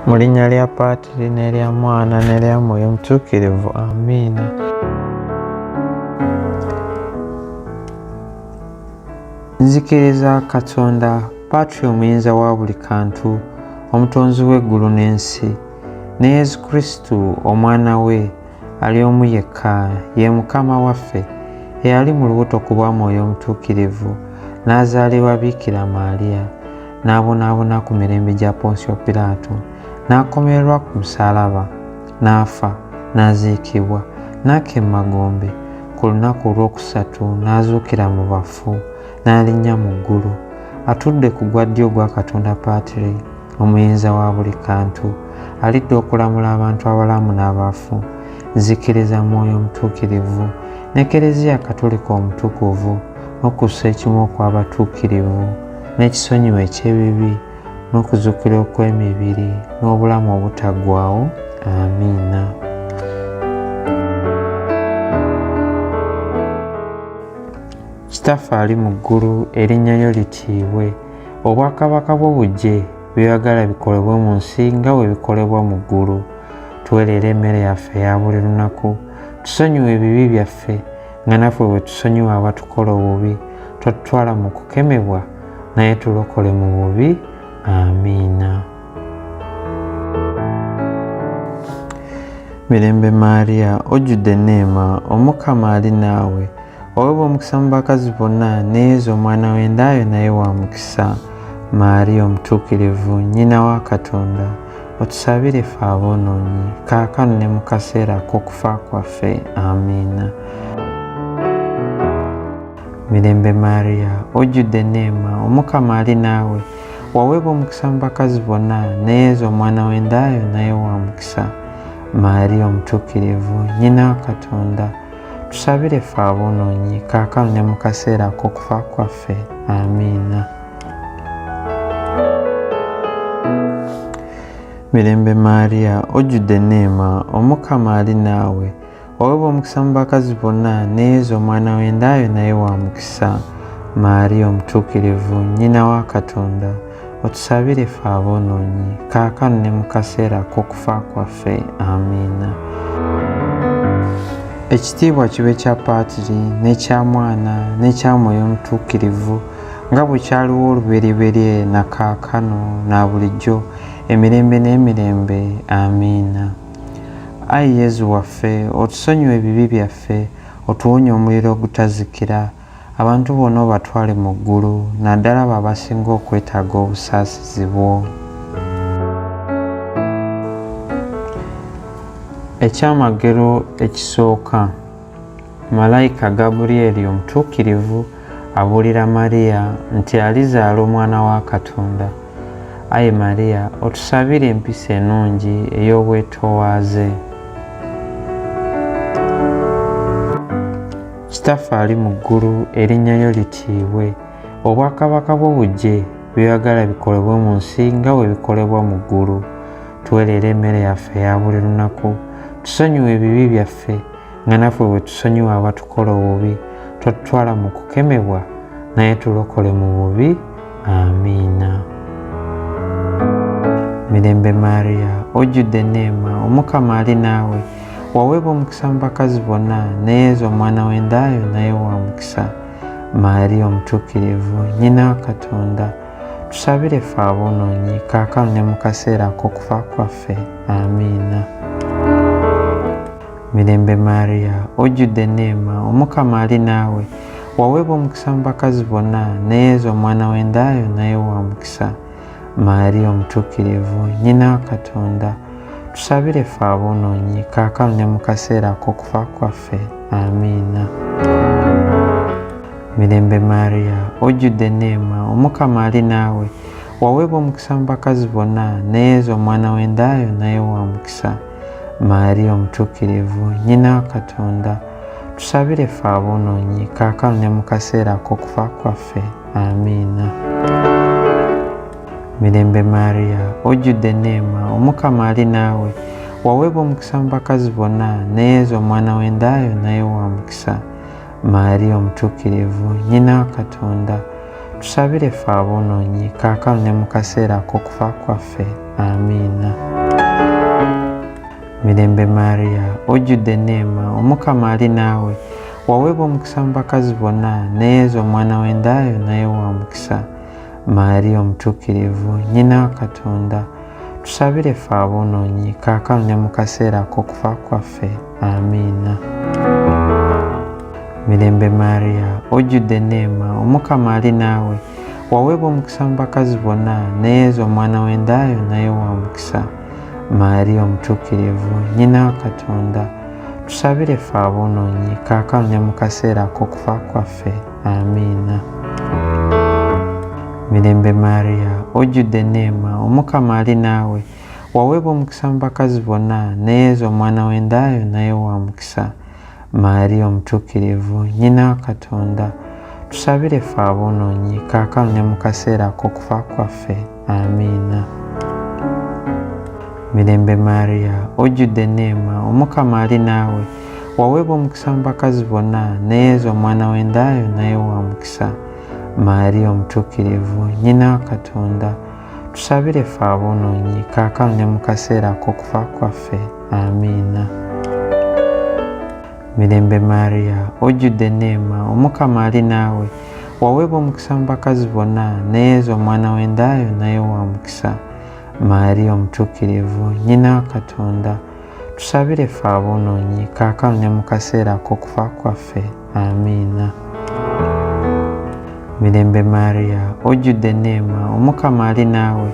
Mu linnya lya Paatiri n'erya Mwana n'erya Mwoyo Mutuukirivu. Amiina. Nzikiriza Katonda, Paatiri omuyinza wa buli kantu, omutonzi w'eggulu n'ensi, ne Yesu Kristu omwana we ali omu yekka, ye Mukama waffe, eyali mu lubuto ku bwa Mwoyo Omutuukirivu, n'azaalibwa Biikira Maaliya, n'abonaabona ku mirembe gya Ponsiyo Piraato, n'akomererwa ku musaalaba, n'afa, n'aziikibwa, n'aka emmagombe, ku lunaku olwokusatu n'azuukira mu bafu, n'alinnya mu ggulu, atudde ku gwa ddyo gwa Katonda Paatiri, omuyinza wa buli kantu, alidde okulamula abantu abalamu n'abafu. Nzikiriza Mwoyo Omutuukirivu n'Eklezia Katolika omutukuvu, n'okussa ekimu okw'abatuukirivu, n'ekisonyiwo eky'ebibi, n'okuzuukira okw'emibiri, n'obulamu obutaggwaawo. Amiina. Kitaffe ali mu ggulu, erinnya lyo litiibwe, obwakabaka bwo bujje, by'oyagala bikolebwe mu nsi nga bwe bikolebwa mu ggulu. Tuweerera emmere yaffe eya buli lunaku, tusonyiwe ebibi byaffe nga naffe bwe tusonyiwa abatukola obubi, totutwala mu kukemebwa, naye tulokole mu bubi. Amiina. Mirembe Maaliya, ojjudde enneema, Omukama ali naawe, oweebwa omukisa mu bakazi bonna, ne Yesu omwana w'endayo naye wa mukisa. Maaliya omutuukirivu, nnyina wa Katonda, otusabire ffe aboonoonyi, kaakano ne mu kaseera k'okufa kwaffe. Amiina. Mirembe Maaliya, ojjudde enneema, Omukama ali naawe, waweebwa omukisa mu bakazi bonna, ne Yesu omwana w'endayo naye wa mukisa. Maaliya omutuukirivu, nnyina wa Katonda, tusabire ffe aboonoonyi, kaakano ne mu kaseera k'okufa kwaffe. Amiina. Mirembe Maaliya, ojjudde enneema, Omukama ali naawe, oweebwa omukisa mu bakazi bonna, ne Yesu omwana w'endayo naye wa mukisa. Maaliya omutuukirivu, nnyina wa Katonda, otusabire ffe aboonoonyi, kaakano ne mu kaseera k'okufa kwaffe. Amiina. Ekitiibwa kibe kya Paatiri, n'ekya Mwana, n'ekya Mwoyo Omutuukirivu, nga bwe kyaliwo olubereberye, na kaakano, na bulijjo, emirembe n'emirembe. Amiina. Ayi Yesu waffe, otusonyiwe ebibi byaffe, otuwonye omuliro ogutazikira, abantu bonna obatwale mu ggulu, naddala abo abasinga okwetaaga obusaasizi bwo. Ekyamagero ekisooka. Malayika Gabulyeri omutuukirivu abuulira Mariya nti alizaala omwana wa Katonda. Ayi Mariya, otusabire empisa ennungi ey'obwetoowaze. Kitaffe ali mu ggulu, erinnya lyo litiibwe, obwakabaka bwo bujje, by'oyagala bikolebwe mu nsi nga bwe bikolebwa mu ggulu. Tuweerera emmere yaffe eya buli lunaku, tusonyiwe ebibi byaffe nga naffe bwe tusonyiwa abatukola obubi, totutwala mu kukemebwa, naye tulokole mu bubi. Amiina. Mirembe Maaliya, ojjudde enneema, Omukama ali naawe, waweebwa omukisa mu bakazi bonna, ne Yesu omwana w'endayo naye wa mukisa. Maaliya omutuukirivu, nnyina wa Katonda, tusabire ffe aboonoonyi, kaakano ne mu kaseera k'okufa kwaffe. Amiina. Mirembe Maaliya, ojjudde enneema, Omukama ali naawe, waweebwa omukisa mu bakazi bonna, ne Yesu omwana w'endayo naye wa mukisa. Maaliya omutuukirivu, nnyina wa Katonda, tusabire ffe aboonoonyi, kaakano ne mu kaseera k'okufa kwaffe. Amiina. Mirembe Maaliya, ojjudde enneema, Omukama ali naawe, waweebwa omukisa mu bakazi bonna, ne Yesu omwana w'endayo naye wa mukisa. Maaliya omutuukirivu, nnyina wa Katonda, tusabire ffe aboonoonyi, kaakano ne mu kaseera k'okufa kwaffe. Amiina. Mirembe Maaliya, ojjudde enneema, Omukama ali naawe, waweebwa omukisa mu bakazi bonna, ne Yesu omwana w'endayo naye wa mukisa. Maaliya omutuukirivu, nnyina wa Katonda, tusabire ffe aboonoonyi kaakano ne mu kaseera k'okufa kwaffe. Amiina. Mirembe Maria, ojjudde enneema, Omukama ali naawe, waweebwa omukisa mu bakazi bonna, ne Yesu omwana w'endaayo naye wa mukisa. Maria omutuukirivu, nnyina wa Katonda, tusabire ffe aboonoonyi kaakano ne mu kaseera k'okufa kwaffe. Amiina. Mirembe Maria, ojjudde enneema, Omukama ali naawe, waweebwa omukisa mu bakazi bonna, ne Yesu omwana w'endaayo naye wa mukisa. Maria omutuukirivu, nnyina wa Katonda, tusabire ffe aboonoonyi kaakano ne mu kaseera k'okufa kwaffe. Amiina. Mirembe Maria, ojjudde enneema, Omukama ali naawe, waweebwa omukisa mu bakazi bonna, ne Yesu omwana w'endaayo naye wa mukisa. Maria omutuukirivu, nnyina wa Katonda, tusabire ffe aboonoonyi kaakano ne mu kaseera k'okufa kwaffe. Amiina. Mirembe Maria, ojjudde enneema, Omukama ali naawe, waweebwa omukisa mu bakazi bonna, ne Yesu omwana w'endaayo naye wa mukisa. Maria omutuukirivu, nnyina wa Katonda, tusabire ffe aboonoonyi kaakano ne mu kaseera k'okufa kwaffe. Amiina. Mirembe Maria, ojjudde enneema, Omukama ali naawe, waweebwa omukisa mu bakazi bonna, ne Yesu omwana w'endaayo naye wa mukisa. Maria omutuukirivu, nnyina wa Katonda, tusabire ffe aboonoonyi kaakano ne mu kaseera k'okufa kwaffe. Amiina. Mirembe Maria, ojjudde enneema, Omukama ali naawe,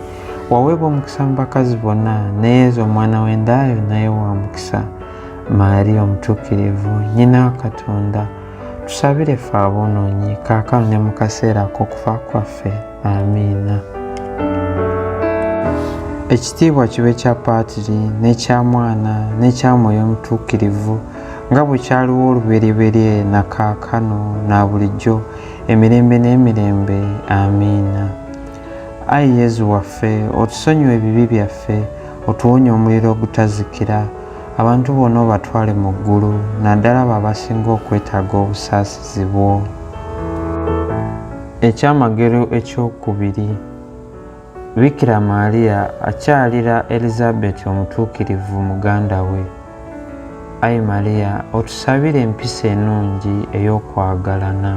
waweebwa omukisa mu bakazi bonna, ne Yesu omwana w'endaayo naye wa mukisa. Maria omutuukirivu, nnyina wa Katonda, tusabire ffe aboonoonyi kaakano ne mu kaseera k'okufa kwaffe. Amiina. Ekitiibwa kibe kya Paatiri n'ekya Mwana n'ekya Mwoyo Omutuukirivu, nga bwe kyaliwo olubereberye na kaakano na bulijjo emirembe n'emirembe. Amiina. Ayi Yesu waffe, otusonyiwe ebibi byaffe, otuwonye omuliro ogutazikira, abantu bonna obatwale mu ggulu, naddala abo abasinga okwetaaga obusaasizi bwo. Ekyamagero ekyokubiri. Bikira Maria akyalira Elizabeti omutuukirivu muganda we. Ayi Maria, otusabire empisa ennungi ey'okwagalana.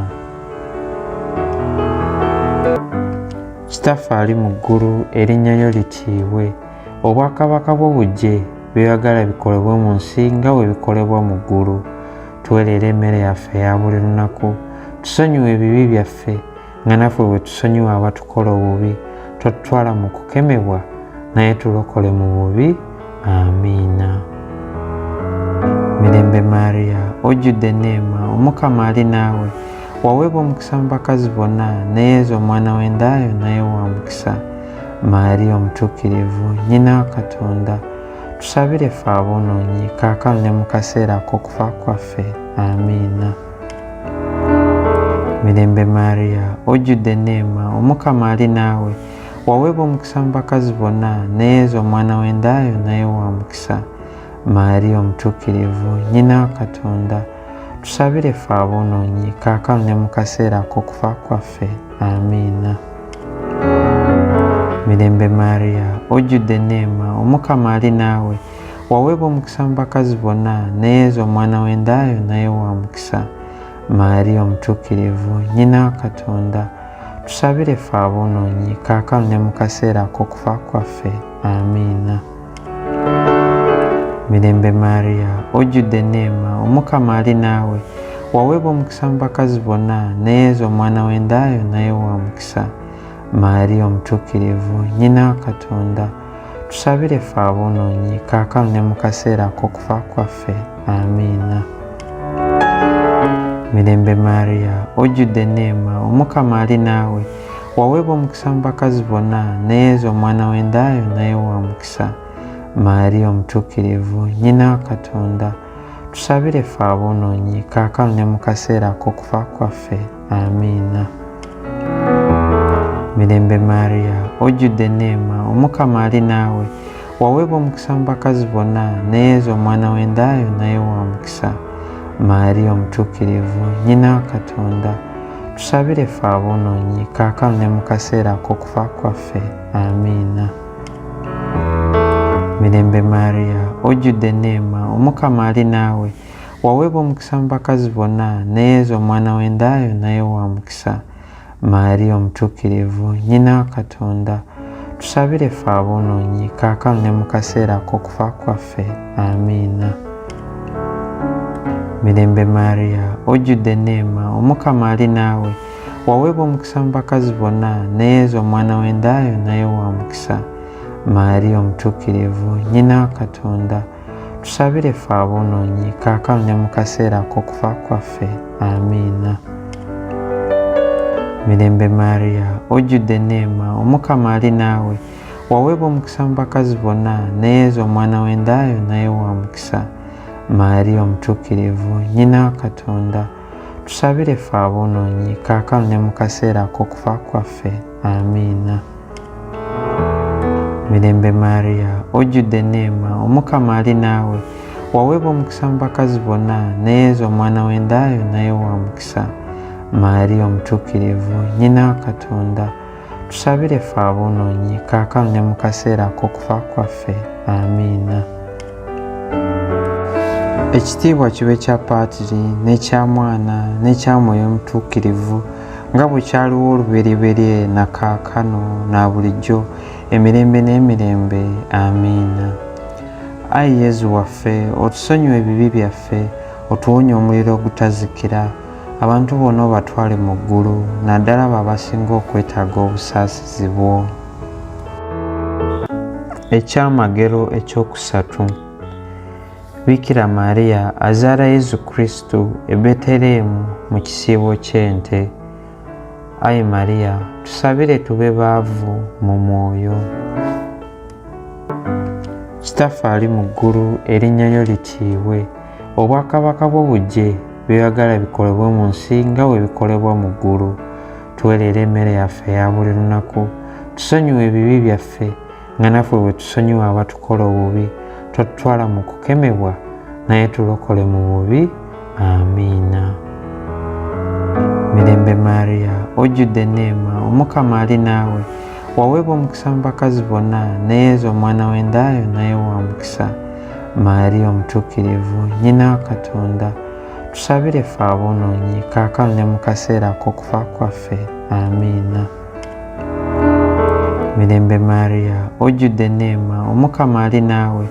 Kitaffe ali mu ggulu, erinnya lyo litiibwe, obwakabaka bwo bujje, by'oyagala bikolebwe mu nsi nga bwe bikolebwa mu ggulu. Tuwe leero emmere yaffe eya buli lunaku, tusonyiwe ebibi byaffe nga naffe bwe tusonyiwa abatukola obubi, totutwala mu kukemebwa, naye tulokole mu bubi. Amiina. Mirembe Maria, ojjudde enneema, Omukama ali naawe, waweebwa omukisa mu bakazi bonna, ne Yesu omwana w'endaayo naye wa mukisa. Maria omutuukirivu, nnyina wa Katonda, tusabire ffe aboonoonyi kaakano ne mu kaseera k'okufa kwaffe. Amiina. Mirembe Maria, ojjudde enneema, Omukama ali naawe, waweebwa omukisa mu bakazi bonna, ne Yesu omwana w'endaayo naye wa mukisa. Maria omutuukirivu, nnyina wa Katonda, tusabire ffe aboonoonyi kaakano ne mu kaseera k'okufa kwaffe. Amiina. Mirembe Maria, ojjudde enneema, Omukama ali naawe, waweebwa omukisa mu bakazi bonna, ne Yesu omwana w'endaayo naye wa mukisa. Maria omutuukirivu, nnyina wa Katonda, tusabire ffe aboonoonyi kaakano ne mu kaseera k'okufa kwaffe. Amiina. Mirembe Maria, ojjudde enneema, Omukama ali naawe, waweebwa omukisa mu bakazi bonna, ne Yesu omwana w'endaayo naye wa mukisa. Maria omutuukirivu, nnyina wa Katonda, tusabire ffe aboonoonyi kaakano ne mu kaseera k'okufa kwaffe. Amiina. Mirembe Maria, ojjudde enneema, Omukama ali naawe, waweebwa omukisa mu bakazi bonna, ne Yesu omwana w'endaayo naye wa mukisa. Maria omutuukirivu, nnyina wa Katonda, tusabire ffe aboonoonyi kaakano ne mu kaseera k'okufa kwaffe. Amiina. Mirembe Maria, ojjudde enneema, Omukama ali naawe, waweebwa omukisa mu bakazi bonna, ne Yesu omwana w'endaayo naye wa mukisa. Maria omutuukirivu, nnyina wa Katonda, tusabire ffe aboonoonyi kaakano ne mu kaseera ak'okufa kwaffe. Amiina. Mirembe Mariya, ojjudde enneema, Omukama ali naawe, waweebwa omukisa mu bakazi bonna, ne Yesu omwana w'endaayo naye wa mukisa. Mariya omutuukirivu, nnyina wa Katonda, tusabire ffe aboonoonyi kaakano ne mu kaseera ak'okufa kwaffe. Amiina. Mirembe Mariya, ojjudde enneema, Omukama ali naawe, waweebwa omukisa mu bakazi bonna, ne Yesu omwana w'endaayo naye wa mukisa. Mariya omutuukirivu, nnyina wa Katonda, tusabire ffe aboonoonyi kaakano ne mu kaseera ak'okufa kwaffe. Amiina. Mirembe Mariya, ojjudde enneema, Omukama ali naawe, waweebwa omukisa mu bakazi bonna, ne Yesu omwana w'endaayo naye wa mukisa. Mariya omutuukirivu, nnyina wa Katonda, tusabire ffe aboonoonyi kaakano ne mu kaseera ak'okufa kwaffe. Amiina. Mirembe Mariya, ojjudde enneema, Omukama ali naawe, waweebwa omukisa mu bakazi bonna, ne Yesu omwana w'endaayo naye wa mukisa. Mariya omutuukirivu, nnyina wa Katonda, tusabire ffe aboonoonyi kaakano ne mu kaseera ak'okufa kwaffe. Amiina. Ekitiibwa kibe kya Paatiri n'ekya Mwana n'ekya Mwoyo Omutuukirivu, nga bwe kyaliwo olubereberye na kaakano na bulijjo emirembe n'emirembe. Amiina. Ayi Yezu waffe, otusonyiwe ebibi byaffe, otuwonye omuliro ogutazikira, abantu bonna obatwale mu ggulu, naddala abo abasinga okwetaaga obusaasizi bwo. Ekyamagero ekyokusatu. Bikira Mariya azaala Yezu Kristu e Betelehemu mu kisiibo ky'ente. Ayi Mariya, tusabire tube baavu mu mwoyo. Kitaffe ali mu ggulu, erinnya lyo litiibwe, obwakabaka bwo bujje, by'oyagala bikolebwe mu nsi nga bwe bikolebwa mu ggulu. Tuwe leero emmere yaffe eya buli lunaku, tusonyiwe ebibi byaffe nga naffe bwe tusonyiwa abatukola obubi, totutwala mu kukemebwa, naye tulokole mu bubi. Amiina. Mirembe Mariya, ojjudde enneema, Omukama ali naawe, waweebwa omukisa mu bakazi bonna, ne Yesu omwana w'endaayo naye wa mukisa. Mariya omutuukirivu, nnyina wa Katonda, tusabire ffe aboonoonyi kaakano ne mu kaseera ak'okufa kwaffe. Amiina. Mirembe Mariya, ojjudde enneema, Omukama ali naawe,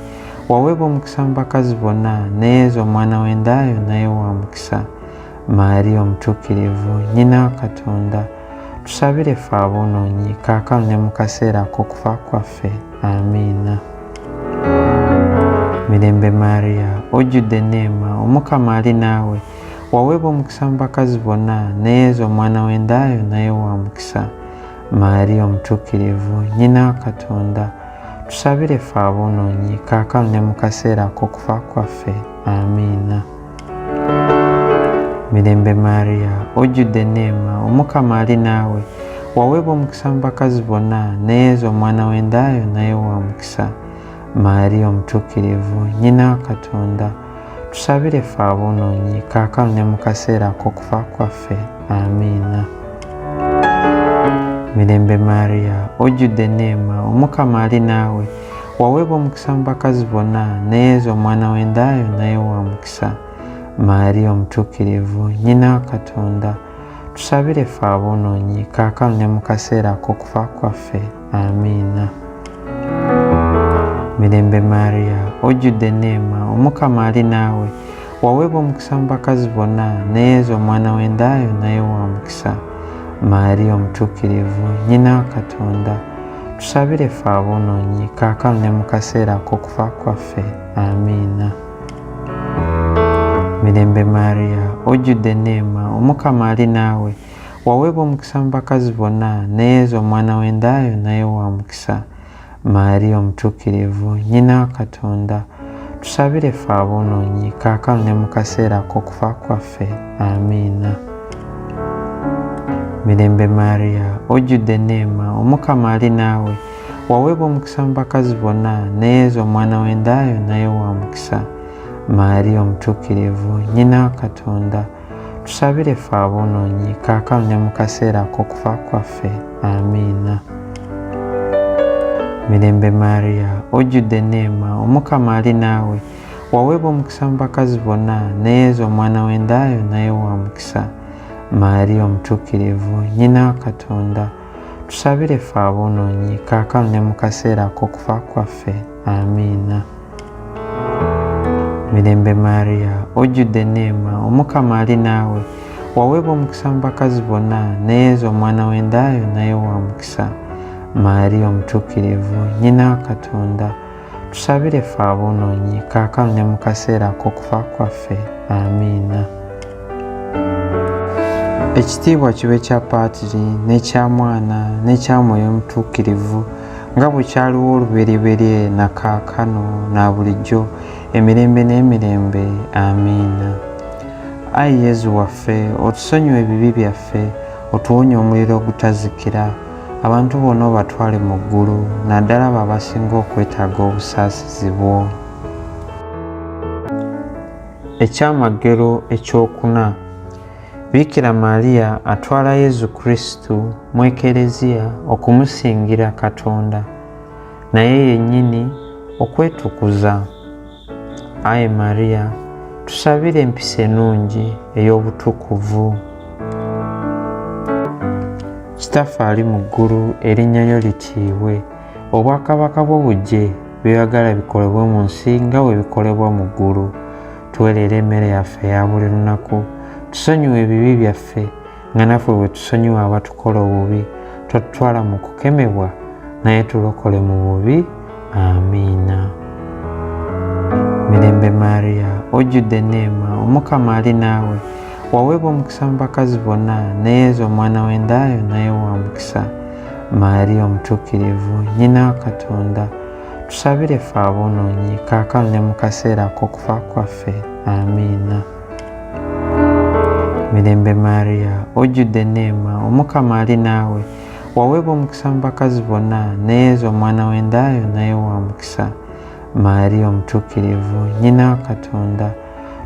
waweebwa omukisa mu bakazi bonna, ne Yesu omwana w'endaayo naye wa mukisa. Mariya omutuukirivu, nnyina wa Katonda, tusabire ffe aboonoonyi kaakano ne mu kaseera ak'okufa kwaffe. Amiina. Mirembe Mariya, ojjudde enneema, Omukama ali naawe, waweebwa omukisa mu bakazi bonna, ne Yesu omwana w'endaayo naye wa mukisa. Mariya omutuukirivu, nnyina wa Katonda, tusabire ffe aboonoonyi kaakano ne mu kaseera ak'okufa kwaffe. Amiina. Mirembe Mariya, ojjudde enneema, Omukama ali naawe, waweebwa omukisa mu bakazi bonna, ne Yesu omwana w'endaayo naye wa mukisa. Mariya omutuukirivu, nnyina wa Katonda, tusabire ffe aboonoonyi kaakano ne mu kaseera ak'okufa kwaffe. Amiina. Mirembe Mariya, ojjudde enneema, Omukama ali naawe, waweebwa omukisa mu bakazi bonna, ne Yesu omwana w'endaayo naye wa mukisa. Mariya omutuukirivu, nnyina wa Katonda, tusabire ffe aboonoonyi kaakano ne mu kaseera ak'okufa kwaffe. Amiina. Mirembe Mariya, ojjudde enneema, Omukama ali naawe, waweebwa omukisa mu bakazi bonna, ne Yesu omwana w'endaayo naye wa mukisa. Mariya omutuukirivu, nnyina wa Katonda, tusabire ffe aboonoonyi kaakano ne mu kaseera ak'okufa kwaffe. Amiina. Mirembe Mariya, ojjudde enneema, Omukama ali naawe, waweebwa omukisa mu bakazi bonna, ne Yesu omwana w'endaayo naye wa mukisa. Mariya omutuukirivu, nnyina wa Katonda, tusabire ffe aboonoonyi kaakano ne mu kaseera ak'okufa kwaffe. Amiina. Mirembe Mariya, ojjudde enneema, Omukama ali naawe, waweebwa omukisa mu bakazi bonna, ne Yesu omwana w'endaayo naye wa mukisa. Mariya omutuukirivu, nnyina wa Katonda, tusabire ffe aboonoonyi kaakano ne mu kaseera ak'okufa kwaffe. Amiina. Mirembe Maria, ojjudde neema, Omukama ali naawe, waweebwa omukisa mu bakazi bonna, ne Yesu omwana w'endaayo naye wa mukisa. Maria omutuukirivu, nnyina wa Katonda, tusabire ffe aboonoonyi kaakano ne mu kaseera ak'okufa kwaffe. Amiina. Mirembe Maria, ojjudde neema, Omukama ali naawe, waweebwa omukisa mu bakazi bonna, ne Yesu omwana w'endaayo naye wa mukisa. Maria omutuukirivu, nnyina wa Katonda, tusabire ffe aboonoonyi kaakano ne mu kaseera ak'okufa kwaffe. Amiina. Ekitiibwa kibe kya Paatiri n'ekya Mwana n'ekya Mwoyo Omutuukirivu, nga bwe kyaliwo olubereberye na kaakano na bulijjo emirembe n'emirembe. Amiina. Ayi Yezu waffe, otusonyiwe ebibi byaffe, otuwonye omuliro ogutazikira, abantu bonna obatwale mu ggulu, naddala abo abasinga okwetaaga obusaasizi bwo. Ekyamagero ekyokuna. Bikira Maria atwala Yezu Kristu mu Ekereziya okumusingira Katonda, naye yennyini okwetukuza. Ayi Maria, tusabire empisa ennungi ey'obutukuvu. Kitaffe ali mu ggulu, erinnya lyo litiibwe, obwakabaka bwo bujje, by'oyagala bikolebwe mu nsi nga bwe bikolebwa mu ggulu. Tuwe leero emmere yaffe eya buli lunaku, tusonyiwe ebibi byaffe nga naffe bwe tusonyiwa abatukola obubi, totutwala mu kukemebwa, naye tulokole mu bubi. Amiina. Mirembe Maria, ojjudde neema, Omukama ali naawe, waweebwa omukisa mu bakazi bonna, ne Yesu omwana w'endaayo naye wa mukisa. Maria omutuukirivu, nnyina wa Katonda, tusabire ffe aboonoonyi kaakano ne mu kaseera ak'okufa kwaffe. Amiina. Mirembe Maria, ojjudde neema, Omukama ali naawe, waweebwa omukisa mu bakazi bonna, ne Yesu omwana w'endaayo naye wa mukisa. Maria omutuukirivu, nnyina wa Katonda,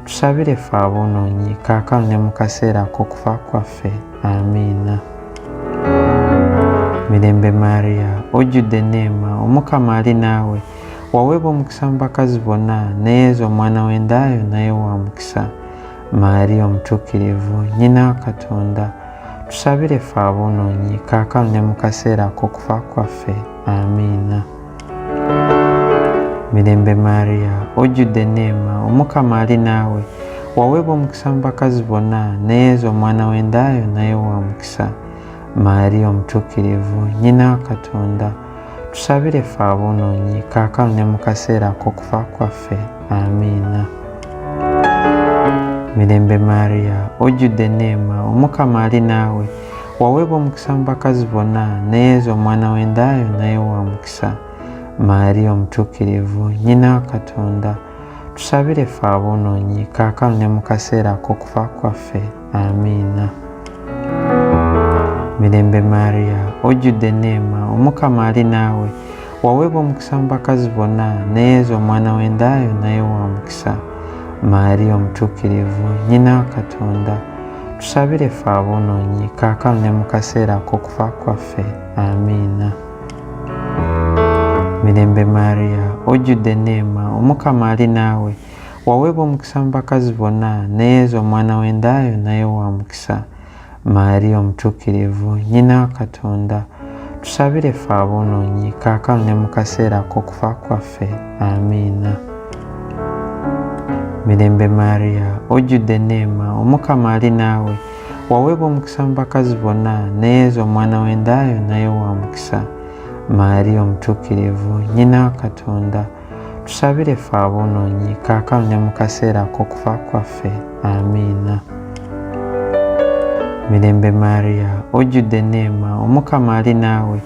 tusabire ffe aboonoonyi kaakano ne mu kaseera ak'okufa kwaffe. Amiina. Mirembe Maria, ojjudde neema, Omukama ali naawe, waweebwa omukisa mu bakazi bonna, ne Yesu omwana w'endaayo naye wa mukisa. Maria omutuukirivu, nnyina wa Katonda, tusabire ffe aboonoonyi kaakano ne mu kaseera ak'okufa kwaffe. Amiina. Mirembe Maria, ojjudde neema, Omukama ali naawe, waweebwa omukisa mu bakazi bonna, ne Yesu omwana w'endaayo naye wa mukisa. Maria omutuukirivu, nnyina wa Katonda, tusabire ffe aboonoonyi kaakano ne mu kaseera ak'okufa kwaffe. Amiina. Mirembe Maria, ojjudde neema, Omukama ali naawe, waweebwa omukisa mu bakazi bonna, ne Yesu omwana w'endaayo naye wa mukisa. Maria omutuukirivu, nnyina wa Katonda, tusabire ffe aboonoonyi kaakano ne mu kaseera ak'okufa kwaffe. Amiina. Mirembe Maria, ojjudde neema, Omukama ali naawe, waweebwa omukisa mu bakazi bonna, ne Yesu omwana w'endaayo naye wa mukisa. Maria omutuukirivu, nnyina wa Katonda, tusabire ffe aboonoonyi kaakano ne mu kaseera ak'okufa kwaffe. Amiina. Mirembe Maria, ojjudde neema, Omukama ali naawe, waweebwa omukisa mu bakazi bonna, ne Yesu omwana w'endaayo naye wa mukisa. Maria omutuukirivu, nnyina wa Katonda, tusabire ffe aboonoonyi kaakano ne mu kaseera ak'okufa kwaffe. Amiina. Mirembe Maria, ojjudde neema, Omukama ali naawe, waweebwa omukisa mu bakazi bonna, ne Yesu omwana w'endaayo naye wa mukisa. Maria omutuukirivu, nnyina wa Katonda, tusabire ffe aboonoonyi kaakano ne mu kaseera ak'okufa kwaffe. Amiina. Mirembe Maria, ojjudde neema, Omukama ali naawe,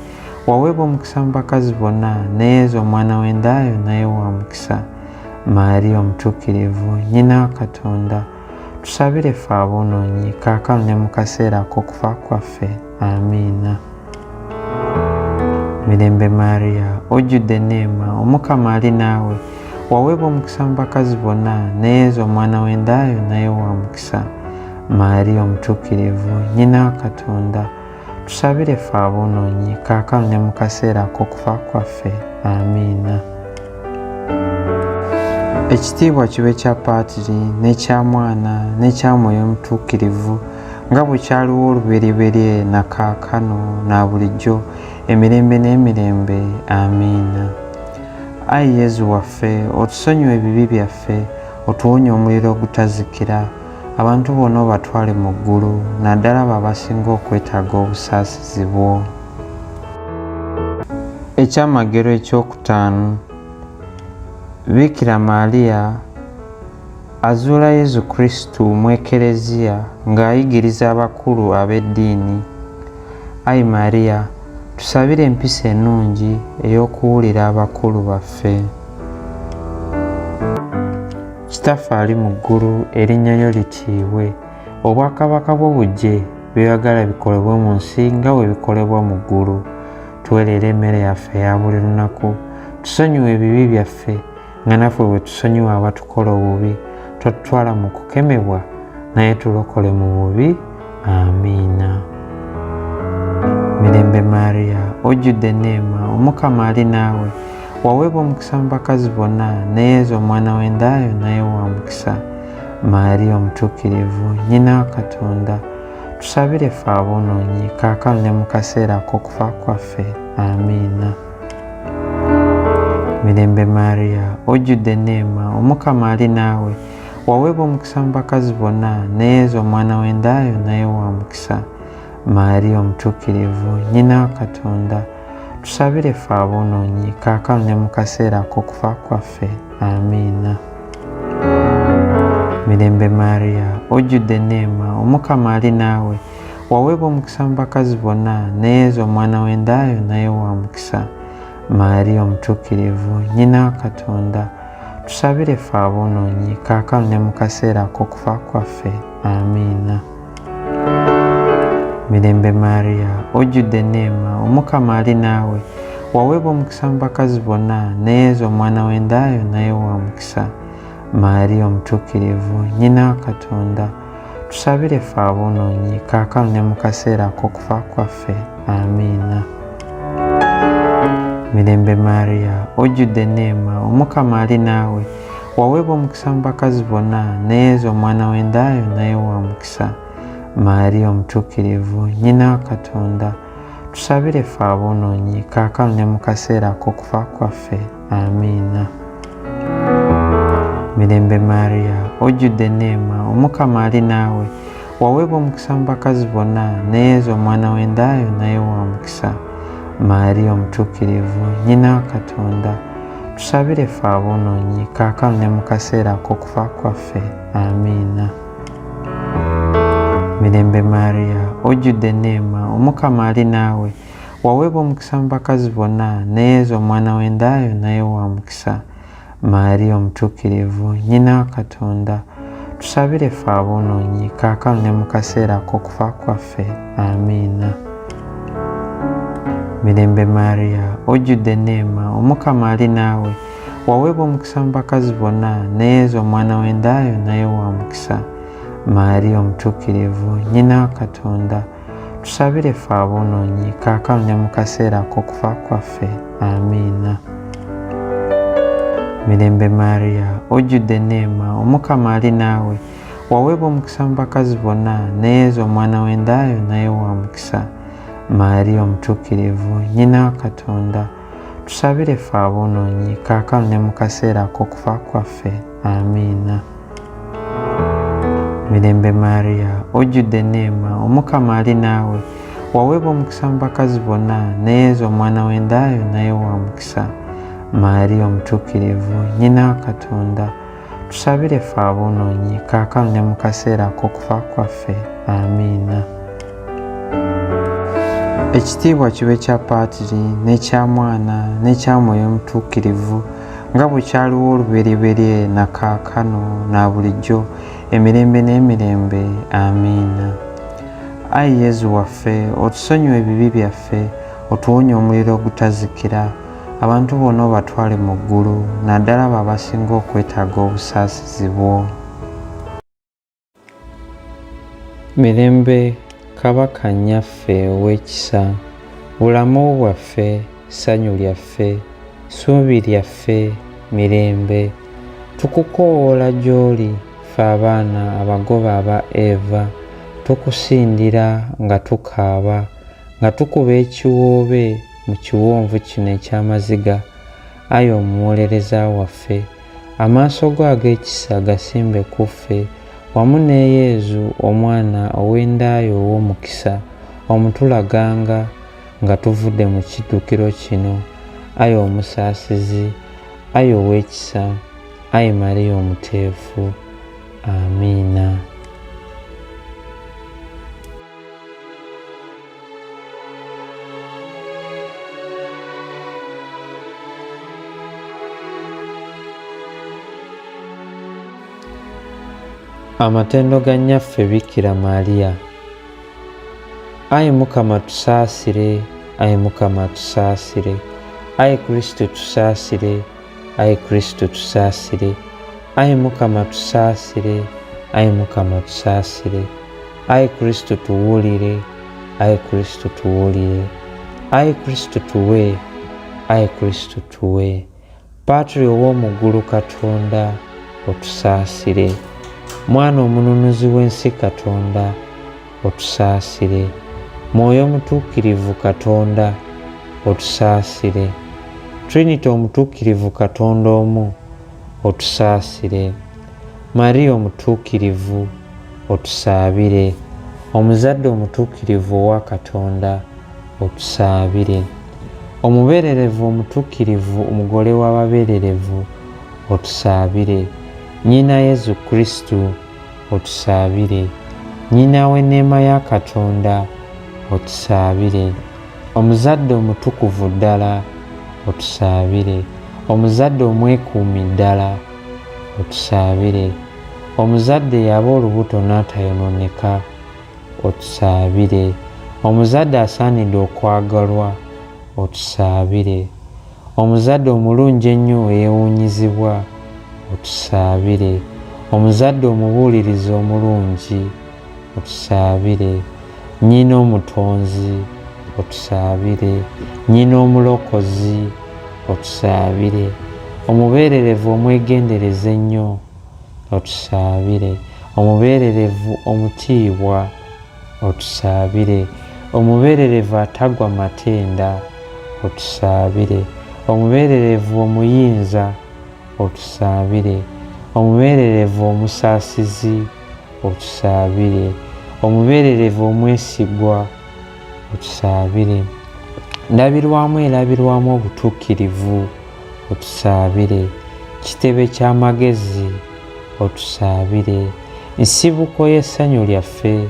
waweebwa omukisa mu bakazi bonna, ne Yesu omwana w'endaayo naye wa mukisa. Maria omutuukirivu, nnyina wa Katonda, tusabire ffe aboonoonyi kaakano ne mu kaseera ak'okufa kwaffe. Amiina. Mirembe Maria, ojjudde neema, Omukama ali naawe, waweebwa omukisa mu bakazi bonna, ne Yesu omwana w'endaayo naye wa mukisa. Mariya omutuukirivu nnyina wa Katonda tusabire ffe aboonoonyi kaakano ne mu kaseera ak'okufa kwaffe. Amiina. Ekitiibwa kibe kya Paatiri n'ekya Mwana n'ekya Mwoyo Omutuukirivu nga bwe kyaliwo olubereberye na kaakano na bulijjo emirembe n'emirembe. Amiina. Ayi Yezu waffe, otusonyiwe ebibi byaffe, otuwonye omuliro ogutazikira, abantu bonna obatwale mu ggulu, naddala abo abasinga okwetaaga obusaasizi bwo. Ekyamagero ekyokutaano. Bikira Maaliya azuula Yezu Kristu mu Ekereziya ng'ayigiriza abakulu ab'eddiini. Ayi Maaliya, tusabire empisa ennungi ey'okuwulira abakulu baffe. Kitaffe ali mu ggulu, erinnya lyo litiibwe, obwakabaka bwo bujje, by'oyagala bikolebwe mu nsi nga bwe bikolebwa mu ggulu. Tuwe leero emmere yaffe eya buli lunaku, tusonyiwe ebibi byaffe nga naffe bwe tusonyiwa abatukola obubi, totutwala mu kukemebwa, naye tulokole mu bubi. Amiina. Mirembe Maariya, ojjudde enneema, Omukama ali naawe, waweebwa omukisa mu bakazi bonna, ne Yezu omwana w'endaayo naye wa mukisa. Maariya omutuukirivu nnyina wa Katonda tusabire ffe aboonoonyi kaakano ne mu kaseera ak'okufa kwaffe. Amiina. Mirembe Maariya, ojjudde enneema, Omukama ali naawe, waweebwa omukisa mu bakazi bonna, ne Yezu omwana w'endaayo naye wa mukisa. Maariya omutuukirivu nnyina wa Katonda tusabire ffe aboonoonyi kaakano ne mu kaseera ak'okufa kwaffe. Amiina. Mirembe Maariya, ojjudde enneema, Omukama ali naawe, waweebwa omukisa mu bakazi bonna, ne Yezu omwana w'endaayo naye wa mukisa. Maariya omutuukirivu nnyina wa Katonda tusabire ffe aboonoonyi kaakano ne mu kaseera ak'okufa kwaffe. Amiina. Mirembe Maariya, ojjudde enneema, Omukama ali naawe, waweebwa omukisa mu bakazi bonna, ne Yezu omwana w'endaayo naye wa mukisa. Maariya omutuukirivu nnyina wa Katonda tusabire ffe aboonoonyi kaakano ne mu kaseera ak'okufa kwaffe. Amiina. Mirembe Maariya, ojjudde enneema, Omukama ali naawe, waweebwa omukisa mu bakazi bonna, ne Yezu omwana w'endaayo naye wa mukisa. Maariya omutuukirivu nnyina wa Katonda tusabire ffe aboonoonyi kaakano ne mu kaseera ak'okufa kwaffe. Amiina. Mirembe Maariya, ojjudde enneema, Omukama ali naawe, waweebwa omukisa mu bakazi bonna, ne Yezu omwana w'endaayo naye wa mukisa. Maariya omutuukirivu nnyina wa Katonda tusabire ffe aboonoonyi kaakano ne mu kaseera ak'okufa kwaffe. Amiina. Mirembe Maariya, ojjudde enneema, Omukama ali naawe, waweebwa omukisa mu bakazi bonna, ne Yezu omwana w'endaayo naye wa mukisa. Maariya omutuukirivu nnyina wa Katonda tusabire ffe aboonoonyi kaakano ne mu kaseera ak'okufa kwaffe. Amiina. Mirembe Maariya, ojjudde enneema, Omukama ali naawe, waweebwa omukisa mu bakazi bonna, ne Yezu omwana w'endaayo naye wa mukisa. Maariya omutuukirivu nnyina wa Katonda tusabire ffe aboonoonyi kaakano ne mu kaseera ak'okufa kwaffe. Amiina. Mirembe Maariya, ojjudde enneema, Omukama ali naawe, waweebwa omukisa mu bakazi bonna, ne Yezu omwana w'endaayo naye wa mukisa. Maariya omutuukirivu nnyina wa Katonda tusabire ffe aboonoonyi kaakano ne mu kaseera ak'okufa kwaffe. Amiina. Mirembe Maariya, ojjudde enneema, Omukama ali naawe, waweebwa omukisa mu bakazi bonna, ne Yezu omwana w'endaayo naye wa mukisa. Maariya omutuukirivu nnyina wa Katonda tusabire ffe aboonoonyi kaakano ne mu kaseera ak'okufa kwaffe. Amiina. Ekitiibwa kibe kya Paatiri n'ekya Mwana n'ekya Mwoyo Omutuukirivu nga bwe kyaliwo olubereberye na kaakano na bulijjo emirembe n'emirembe. Amiina. Ayi Yezu waffe, otusonyiwe ebibi byaffe, otuwonye omuliro ogutazikira, abantu bonna obatwale mu ggulu, naddala abo abasinga okwetaaga obusaasizi bwo. Mirembe Kabaka nnyaffe ow'ekisa, bulamu bwaffe ssanyu lyaffe, ssuubi lyaffe mirembe. Tukukoowoola gy'oli ffe abaana abagoba aba Eva, tukusindira nga tukaaba, nga tukuba ekiwoobe mu kiwonvu kino eky'amaziga. Ayi omuwolereza waffe, amaaso go ag'ekisa gasimbe ku ffe, wamu ne Yezu omwana ow'endaayo ow'omukisa, omutulaganga nga tuvudde mu kiddukiro kino. Ayi omusaasizi, ayi ow'ekisa, ayi Mariya omuteefu. Amiina. Amatendo ga nnyaffe Bikira Maria. Ayi Mukama tusaasire, ayi Mukama tusaasire, ayi Kristo tusaasire, ayi Kristo tusaasire, ayi Mukama tusaasire, ayi Mukama tusaasire, ayi Kristo tuwulire, ayi Kristo tuwulire, ayi Kristo tuwe, ayi Kristo tuwe. Patri ow'omu ggulu Katonda otusaasire. Mwana omununuzi w'ensi Katonda otusaasire. Mwoyo omutuukirivu Katonda otusaasire. Trinity omutuukirivu Katonda omu otusaasire. Mariya omutuukirivu otusaabire. Omuzadde omutuukirivu owa Katonda otusaabire. Omubeererevu omutuukirivu omugole w'ababeererevu otusaabire. Nnyina Yezu Kristu otusaabire. Nnyina w'enneema ya Katonda otusaabire. Omuzadde omutukuvu ddala otusaabire. Omuzadde omwekuumi ddala otusaabire. Omuzadde yaba olubuto n'atayononeka otusaabire. Omuzadde asaanidde okwagalwa otusaabire. Omuzadde omulungi ennyo eyeewuunyizibwa otusaabire. Omuzadde omubuulirizi omulungi otusaabire. Nnyina omutonzi otusaabire. Nnyina omulokozi otusaabire. Omubeererevu omwegendereza ennyo otusaabire. Omubeererevu omutiibwa otusaabire. Omubeererevu atagwa matenda otusaabire. Omubeererevu omuyinza otusaabire. Omubeererevu omusaasizi otusaabire. Omubeererevu omwesigwa otusaabire. Ndabirwamu erabirwamu obutuukirivu otusaabire. Kitebe ky'amagezi otusaabire. Nsibuko y'essanyu lyaffe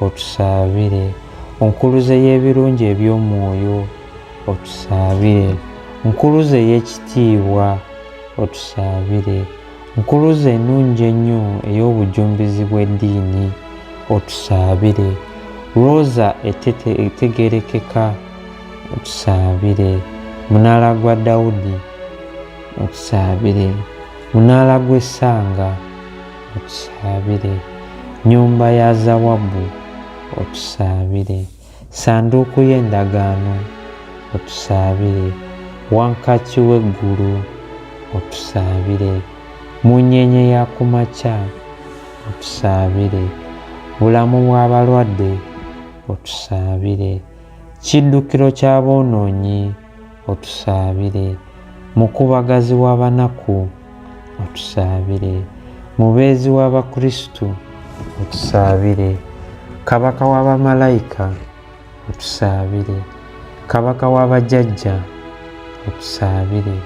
otusaabire. Onkuluze y'ebirungi eby'omwoyo otusaabire. Nkuluze y'ekitiibwa otusaabire. Nkuluze ennungi ennyo ey'obujumbizi bw'eddiini otusaabire. Roza etegerekeka otusaabire. Munaala gwa Dawudi otusaabire. Munaala gw'essanga otusaabire. Nnyumba ya Zawabu otusaabire. Sanduuku y'endagaano otusaabire. Wankaki w'eggulu otusaabire. Munyeenye ya ku makya otusaabire. Bulamu bw'abalwadde otusaabire. Kiddukiro ky'aboonoonyi otusaabire. Mukubagazi w'abanaku otusaabire. Mubeezi w'Abakristu otusaabire. Kabaka w'abamalayika otusaabire. Kabaka w'abajjajja otusaabire.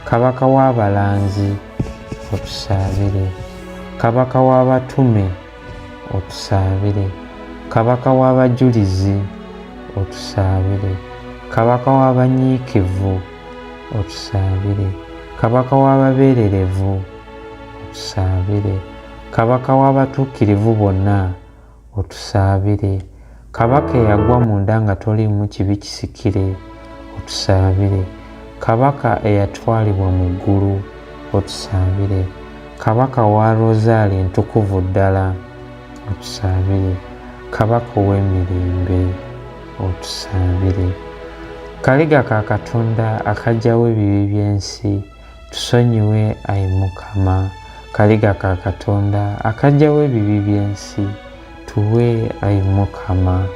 Kabaka w'abalanzi otusaabire. Kabaka w'abatume otusaabire. Kabaka w'abajulizi otusaabire. Kabaka w'abanyiikivu otusaabire. Kabaka w'ababeererevu otusaabire. Kabaka w'abatuukirivu bonna otusaabire. Kabaka eyagwa mu nda nga toliimu kibi kisikire otusaabire. Kabaka eyatwalibwa mu ggulu otusaabire. Kabaka wa Rozaali entukuvu ddala otusaabire. kabaka ow'emirembe otusaabire. Kaliga ka Katonda akajjawo ebibi by'ensi, tusonyiwe Ayi Mukama. Kaliga ka Katonda akajjawo ebibi by'ensi, tuwe Ayi Mukama.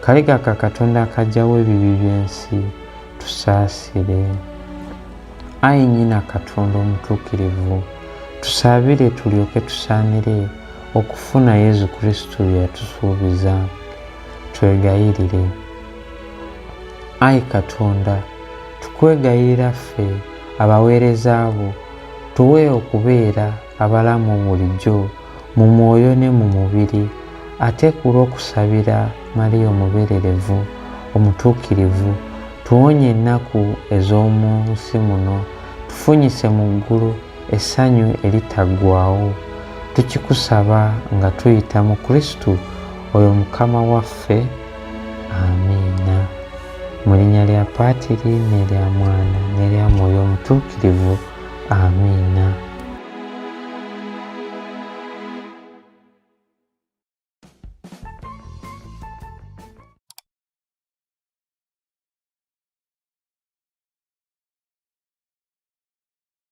Kaliga ka Katonda akajjawo ebibi by'ensi, tusaasire. Ayi nnyina Katonda omutuukirivu, tusaabire tulyoke tusaanire okufuna Yezu Kristo bye yatusuubiza. Twegayirire. Ayi Katonda, tukwegayirira ffe abaweereza bo, tuwe okubeera abalamu bulijjo mu mwoyo ne mu mubiri, ate ku lw'okusabira Mariya omubeererevu omutuukirivu, tuwonye ennaku ez'omu nsi muno, tufunyise mu ggulu essanyu eritaggwaawo. Tukikusaba nga tuyita mu Kristo oyo Mukama waffe. Amiina. Mu linnya lya Paatiri n'erya Mwana n'erya Mwoyo Omutuukirivu. Amiina.